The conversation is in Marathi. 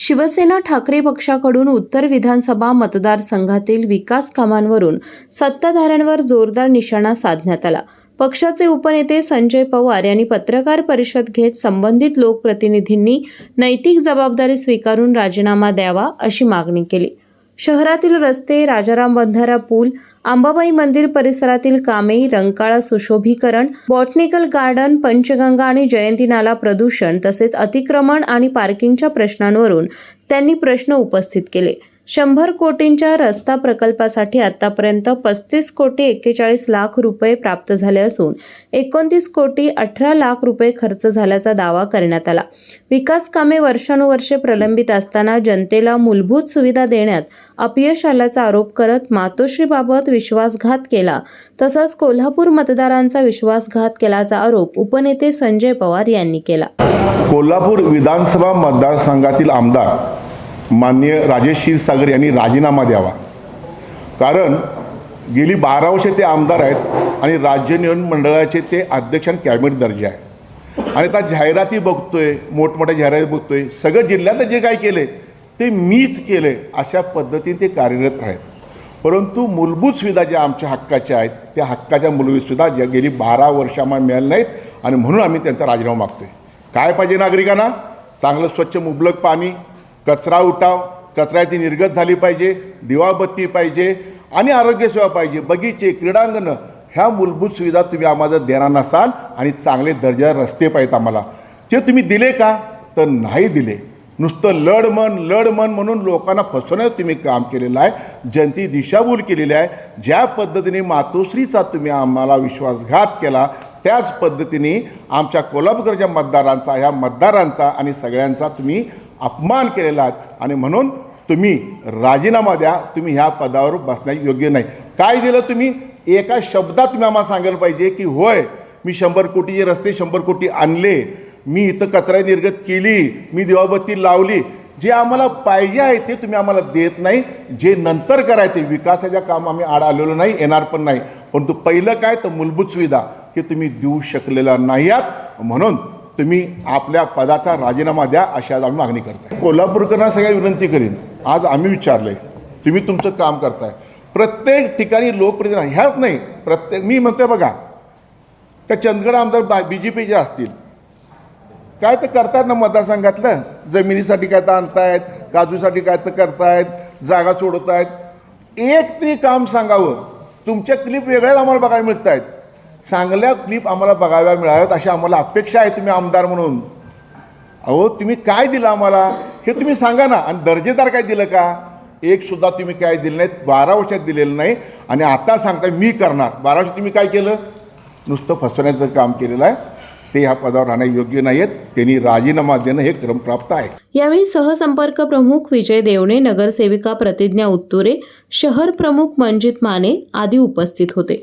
शिवसेना ठाकरे पक्षाकडून उत्तर विधानसभा मतदारसंघातील विकास कामांवरून सत्ताधाऱ्यांवर जोरदार निशाणा साधण्यात आला। पक्षाचे उपनेते संजय पवार यांनी पत्रकार परिषद घेत संबंधित लोकप्रतिनिधींनी नैतिक जबाबदारी स्वीकारून राजीनामा द्यावा अशी मागणी केली। शहरातील रस्ते, राजाराम बंधारा पूल, अंबाबाई मंदिर परिसरातील कामे, रंकाळा सुशोभीकरण, बॉटनिकल गार्डन, पंचगंगा आणि जयंती नाला प्रदूषण तसेच अतिक्रमण आणि पार्किंगच्या प्रश्नांवरून त्यांनी प्रश्न उपस्थित केले। 100 कोटींच्या रस्ता प्रकल्पासाठी आतापर्यंत 35 कोटी 41 लाख रुपये प्राप्त झाले असून 29 कोटी 18 लाख रुपये खर्च झाल्याचा दावा करण्यात आला। विकास कामे वर्षानुवर्षे प्रलंबित असताना जनतेला मूलभूत सुविधा देण्यात अपयश आल्याचा आरोप करत मातोश्रीबाबत विश्वासघात केला तसंच कोल्हापूर मतदारांचा विश्वासघात केल्याचा आरोप उपनेते संजय पवार यांनी केला। कोल्हापूर विधानसभा मतदारसंघातील आमदार माननीय राजेश क्षीरसागर यांनी राजीनामा द्यावा। कारण गेली 12 वर्षे ते आमदार आहेत आणि राज्य निवडणूक मंडळाचे ते अध्यक्ष आणि कॅबिनेट दर्जा आहे आणि आता जाहिराती बघतोय, मोठमोठ्या जाहिराती बघतोय, सगळं जिल्ह्यात जे काय केले ते मीच केले अशा पद्धतीने ते कार्यरत आहेत। परंतु मूलभूत सुविधा ज्या आमच्या हक्काच्या आहेत त्या हक्काच्या मूलभूत सुविधा ज्या गेली 12 वर्ष आम्हाला मिळाल्या नाहीत आणि म्हणून आम्ही त्यांचा राजीनामा मागतोय। काय पाहिजे नागरिकांना? चांगलं स्वच्छ मुबलक पाणी, कचरा उठाव, कचऱ्याची निर्गत झाली पाहिजे, दिवाबत्ती पाहिजे आणि आरोग्यसेवा पाहिजे, बगीचे, क्रीडांगणं, ह्या मूलभूत सुविधा तुम्ही आम्हाला देणार नसाल आणि चांगले दर्जाचे रस्ते पाहिजेत आम्हाला, ते तुम्ही दिले का? तर नाही दिले। नुसतं लढमन म्हणून लोकांना फसवण्याचं तुम्ही काम केलेलं आहे, जनतेची दिशाभूल केलेली आहे। ज्या पद्धतीने मातोश्रीचा तुम्ही आम्हाला विश्वासघात केला त्याच पद्धतीने आमच्या कोल्हापूरच्या मतदारांचा, ह्या मतदारांचा आणि सगळ्यांचा तुम्ही अपमान केलेला आहे आणि म्हणून तुम्ही राजीनामा द्या। तुम्ही ह्या पदावर बसण्या योग्य नाही। काय दिलं तुम्ही? एका शब्दात तुम्ही आम्हाला सांगायला पाहिजे की होय मी 100 कोटीचे रस्ते 100 कोटी आणले, मी इथं कचरा निर्गत केली, मी दिवाबत्ती लावली। जे आम्हाला पाहिजे आहे ते तुम्ही आम्हाला देत नाही। जे नंतर करायचे विकासाच्या काम आम्ही आड आलेलो नाही, येणार पण नाही, परंतु पहिलं काय तर मूलभूत सुविधा ते तुम्ही देऊ शकलेला नाही आहात। म्हणून तुम्ही आपल्या पदाचा राजीनामा द्या अशी आज आम्ही मागणी करताय। कोल्हापूरकरांना सगळ्या विनंती करीन, आज आम्ही विचारले, तुम्ही तुमचं काम करताय, प्रत्येक ठिकाणी लोकप्रतिनिधी ह्याच नाही, प्रत्येक मी म्हणतोय बघा त्या चंदगड आमदार BJPचे असतील, काय तर करतायत ना मतदारसंघातलं, जमिनीसाठी काय तर आणतायत, काजूसाठी काय तर करतायत, जागा सोडतायत, एक तरी काम सांगावं। तुमच्या क्लिप वेगळ्याच आम्हाला बघायला मिळत आहेत, चांगल्या क्लिप आम्हाला बघायला मिळाव्यात अशी आम्हाला अपेक्षा आहे तुम्ही आमदार म्हणून। अहो तुम्ही काय दिलं आम्हाला हे तुम्ही सांगा ना, आणि दर्जेदार काय दिलं का? एक सुद्धा तुम्ही काय दिलं नाहीत, 12 वर्षात दिलेलं नाही आणि आता सांगताय मी करणार। 12 वर्षात तुम्ही काय केलं? नुसतं फसवण्याचं काम केलेलं आहे। ते ह्या पदावर राहणे योग्य नाही आहेत, त्यांनी राजीनामा देणं हे क्रमप्राप्त आहे। यावेळी सहसंपर्क प्रमुख विजय देवणे, नगरसेविका प्रतिज्ञा उत्तुरे, शहर प्रमुख मंजित माने आदी उपस्थित होते।